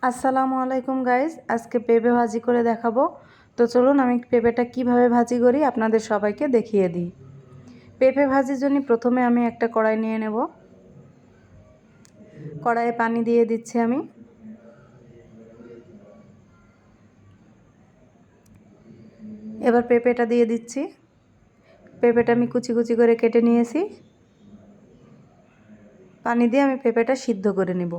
আসসালামু আলাইকুম গাইস, আজকে পেঁপে ভাজি করে দেখাবো। তো চলুন আমি পেঁপেটা কিভাবে ভাজি করি আপনাদের সবাইকে দেখিয়ে দিই। পেঁপে ভাজির জন্য প্রথমে আমি একটা কড়াই নিয়ে নেব। কড়াইয়ে পানি দিয়ে দিচ্ছি আমি। এবার পেঁপেটা দিয়ে দিচ্ছি। পেঁপেটা আমি কুচি কুচি করে কেটে নিয়েছি। পানি দিয়ে আমি পেঁপেটা সিদ্ধ করে নেব।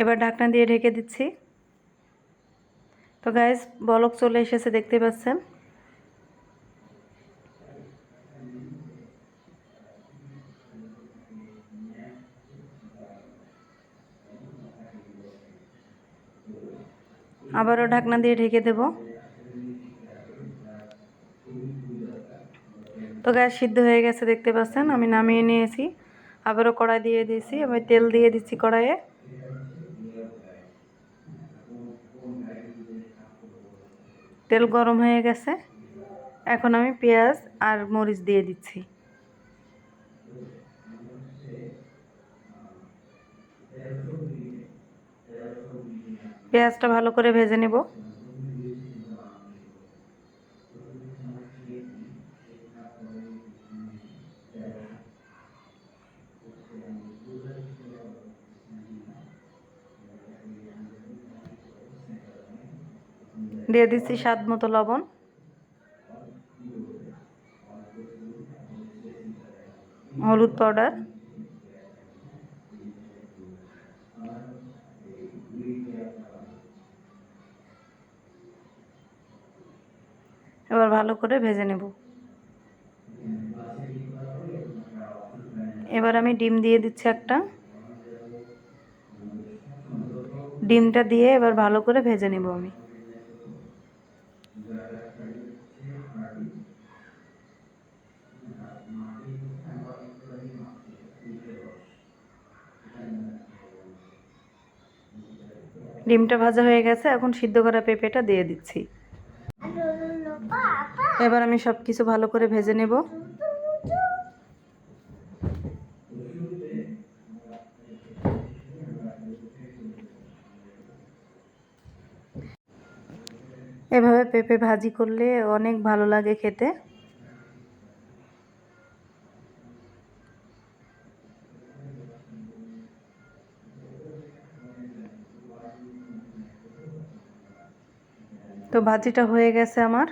এবার ঢাকনা দিয়ে ঢেকে দিচ্ছি। তো গাইস, বলক চলে এসেছে, দেখতে পাচ্ছেন। আবারও ঢাকনা দিয়ে ঢেকে দেব। তো গ্যাস সিদ্ধ হয়ে গেছে, দেখতে পাচ্ছেন। আমি নামিয়ে নিয়েছি। আবারও কড়াই দিয়ে দিয়েছি। আমি তেল দিয়ে দিচ্ছি কড়াইয়ে। তেল গরম হয়ে গেছে। এখন আমি পেঁয়াজ আর মরিচ দিয়ে দিচ্ছি। পেঁয়াজটা ভালো করে ভেজে নেব। দিয়ে দিচ্ছি স্বাদ মতো লবণ, হলুদ পাউডার, এবার ভালো করে ভেজে নেব। এবার আমি ডিম দিয়ে দিচ্ছি একটা। ডিমটা দিয়ে এবার ভালো করে ভেজে নেব আমি। ডিমটা ভাজা হয়ে গেছে, এখন সিদ্ধ করা পেঁপেটা দিয়ে দিচ্ছি। এবার আমি সব কিছু ভালো করে ভেজে নেব। এভাবে পেঁপে ভাজি করলে অনেক ভালো লাগে খেতে। তো ভাজিটা হয়ে গেছে আমার।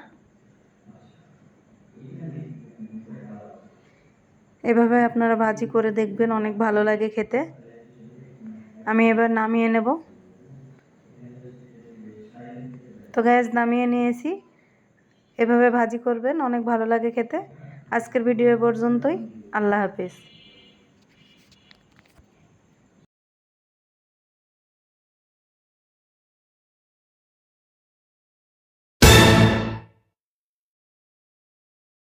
এভাবে আপনারা ভাজি করে দেখবেন, অনেক ভালো লাগে খেতে। আমি এবার নামিয়ে নেব। তো গ্যাস নামিয়ে নিয়েছি। এভাবে ভাজি করবেন, অনেক ভালো লাগে খেতে। আজকের ভিডিও পর্যন্তই। আল্লাহ হাফেজ।